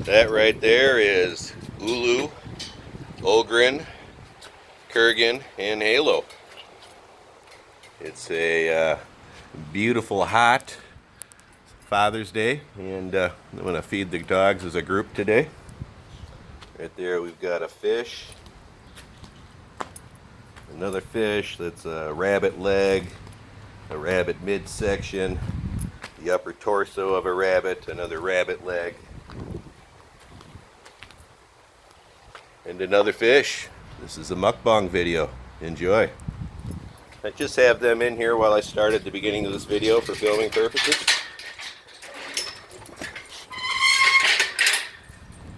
That right there is Ulu, Ogryn, Kurgan, and Halo. It's a beautiful, hot Father's Day, and I'm going to feed the dogs as a group today. Right there we've got a fish, another fish that's a rabbit leg, a rabbit midsection, the upper torso of a rabbit, another rabbit leg, and another fish. This is a mukbang video. Enjoy. I just have them in here while I start at the beginning of this video for filming purposes.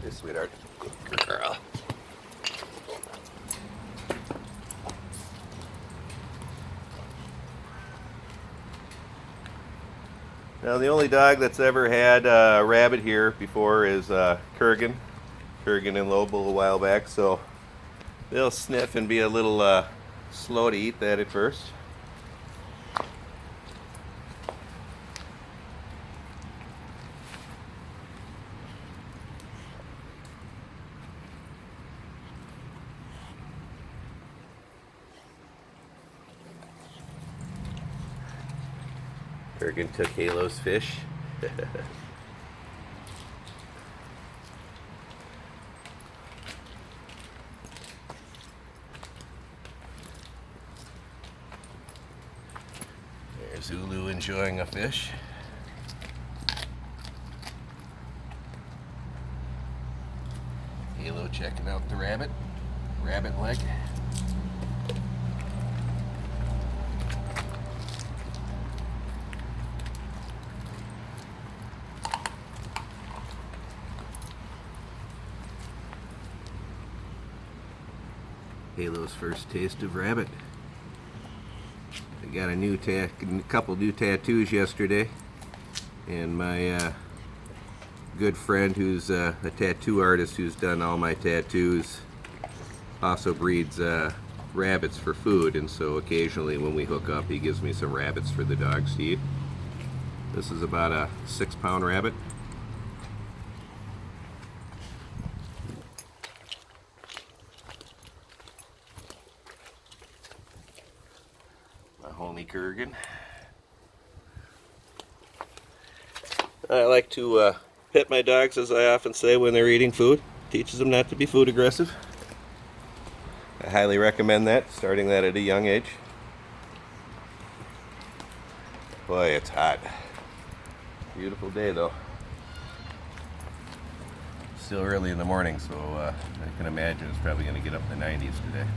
Hey, sweetheart. Good girl. Now the only dog that's ever had a rabbit here before is Kurgan and Lobo a while back, so they'll sniff and be a little slow to eat that at first. Kurgan took Halo's fish. There's Ulu enjoying a fish. Halo checking out the rabbit leg. Halo's first taste of rabbit. I got a couple new tattoos yesterday, and my good friend who's a tattoo artist who's done all my tattoos also breeds rabbits for food, and so occasionally when we hook up he gives me some rabbits for the dogs to eat. This is about a 6-pound rabbit. Homie Kurgan. I like to pet my dogs, as I often say, when they're eating food. Teaches them not to be food aggressive. I highly recommend that, starting that at a young age. Boy, it's hot. Beautiful day though. Still early in the morning, so I can imagine it's probably going to get up in the 90s today.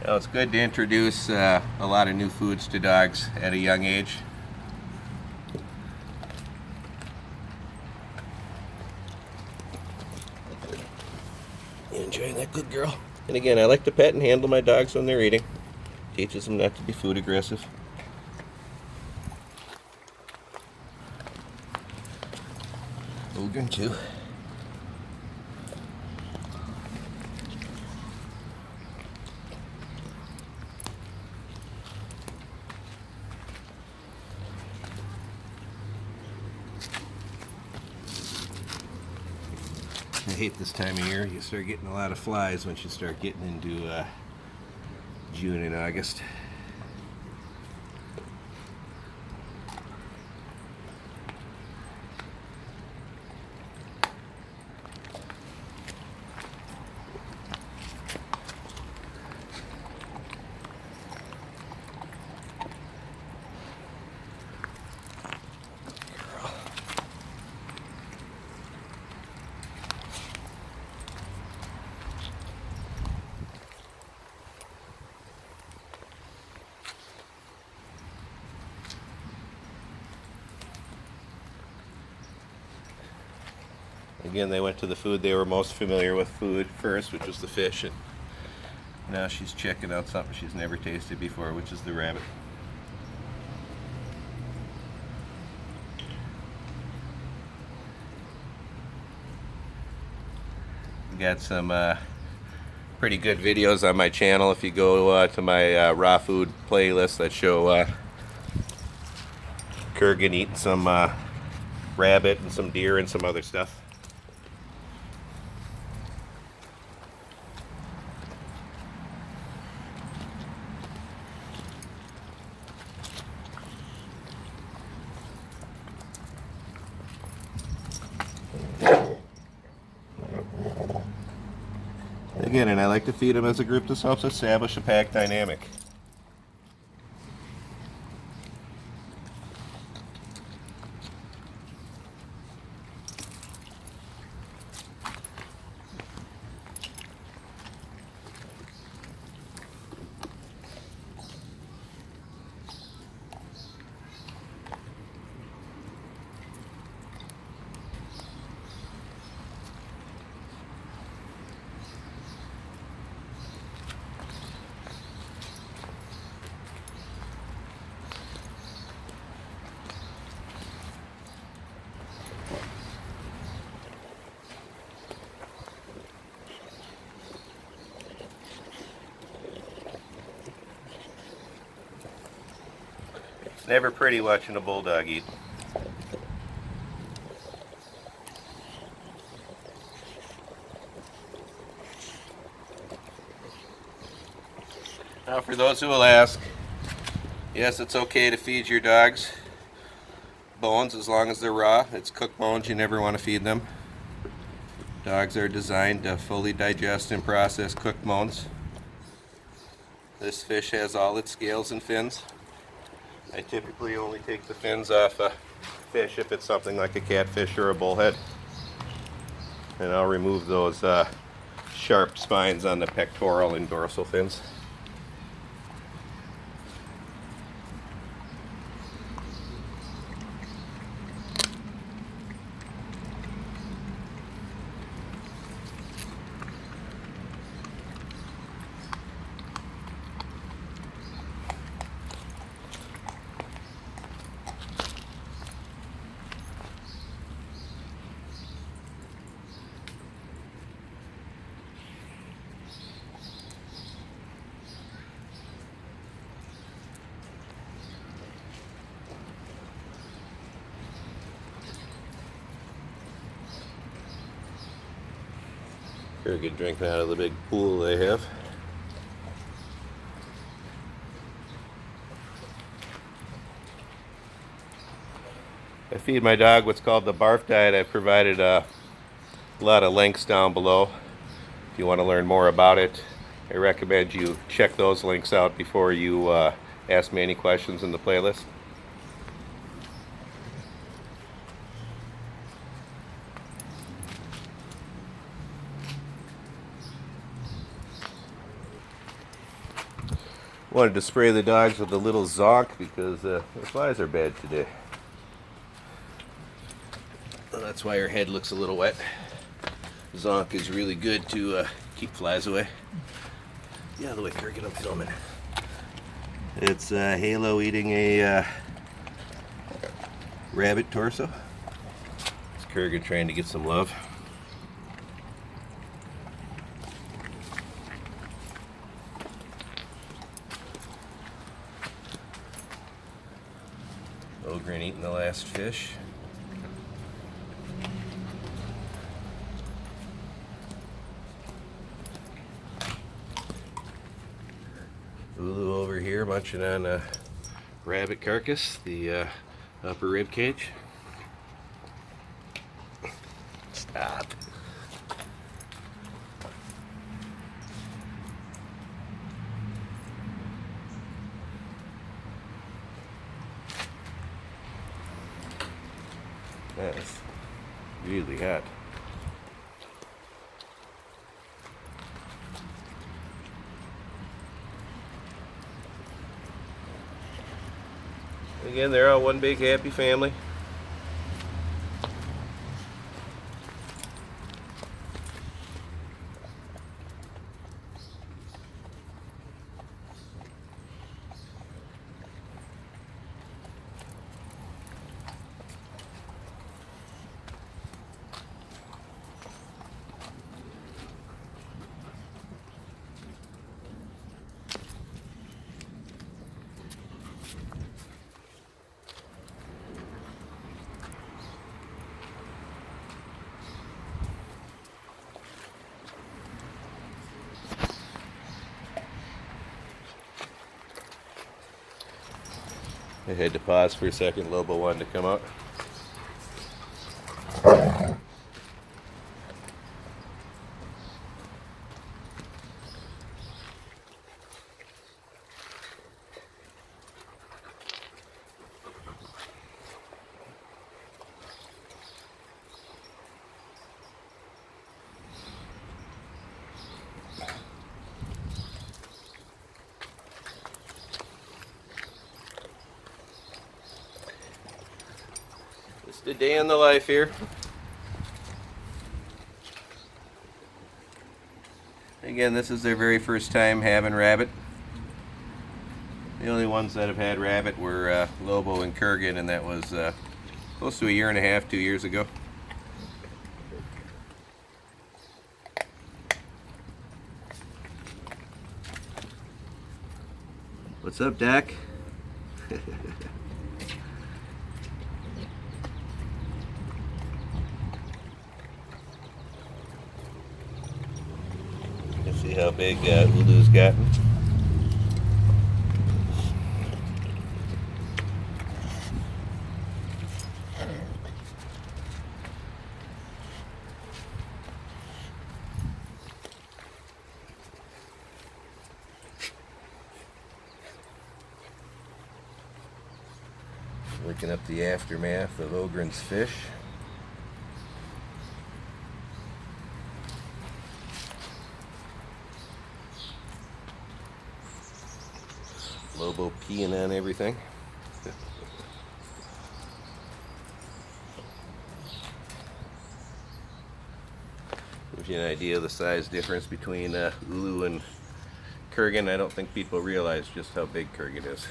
Well, it's good to introduce a lot of new foods to dogs at a young age. You enjoying that, good girl? And again, I like to pet and handle my dogs when they're eating. Teaches them not to be food aggressive. Ogryn too. I hate this time of year. You start getting a lot of flies once you start getting into June and August. Again, they went to the food they were most familiar with food first, which was the fish, and Now she's checking out something she's never tasted before, which is the rabbit. Got some pretty good videos on my channel if you go to my raw food playlist that show Kurgan eating some rabbit and some deer and some other stuff. Again, and I like to feed them as a group. This helps establish a pack dynamic. It's never pretty watching a bulldog eat. Now for those who will ask, yes, it's okay to feed your dogs bones as long as they're raw. It's cooked bones, you never want to feed them. Dogs are designed to fully digest and process cooked bones. This fish has all its scales and fins. I typically only take the fins off a fish if it's something like a catfish or a bullhead. And I'll remove those sharp spines on the pectoral and dorsal fins. Very good drinking out of the big pool they have. I feed my dog what's called the barf diet. I've provided a lot of links down below. If you want to learn more about it, I recommend you check those links out before you ask me any questions in the playlist. Wanted to spray the dogs with a little zonk because the flies are bad today. Well, that's why her head looks a little wet. Zonk is really good to keep flies away. Yeah, the way Kurgan, I'm filming. It's Halo eating a rabbit torso. It's Kurgan trying to get some love. Ogryn eating the last fish. Ulu over here munching on a rabbit carcass, the upper rib cage. Stop. That's really hot. Again, they're all one big happy family. I had to pause for a second. Lobo wanted to come out. Just a day in the life here. Again, this is their very first time having rabbit. The only ones that have had rabbit were Lobo and Kurgan, and that was close to a year and a half, 2 years ago. What's up, Dak? Let's see how big Ulu's gotten. Looking up the aftermath of Ogryn's fish. Lobo peeing on everything. Gives you an idea of the size difference between Ulu and Kurgan. I don't think people realize just how big Kurgan is.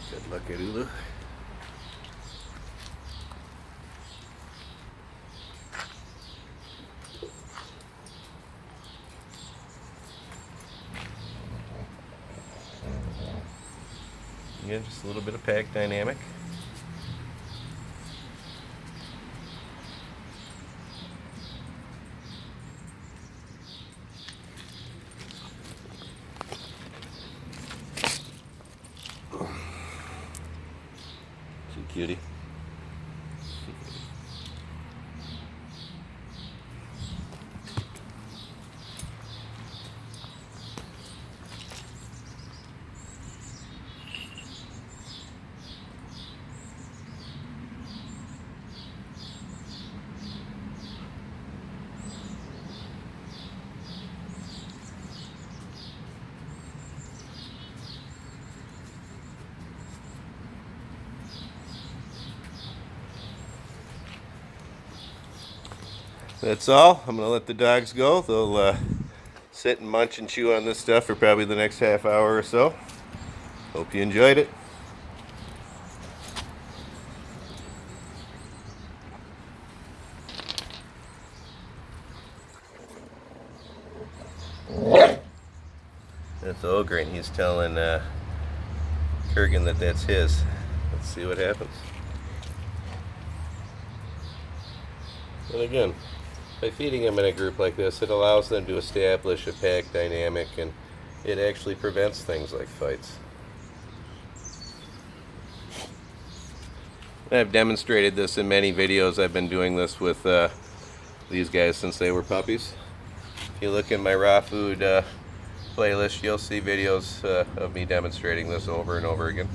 Good luck at Ulu. Yeah, just a little bit of pack dynamic. Cutie. That's all. I'm going to let the dogs go. They'll sit and munch and chew on this stuff for probably the next half hour or so. Hope you enjoyed it. That's Ogryn. He's telling Kurgan that that's his. Let's see what happens. And again, by feeding them in a group like this, it allows them to establish a pack dynamic, and it actually prevents things like fights. I've demonstrated this in many videos. I've been doing this with these guys since they were puppies. If you look in my raw food playlist, you'll see videos of me demonstrating this over and over again.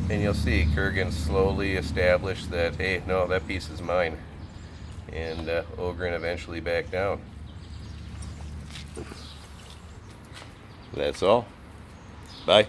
And you'll see Kurgan slowly establish that, hey, no, that piece is mine. And Ogryn eventually back down. That's all. Bye.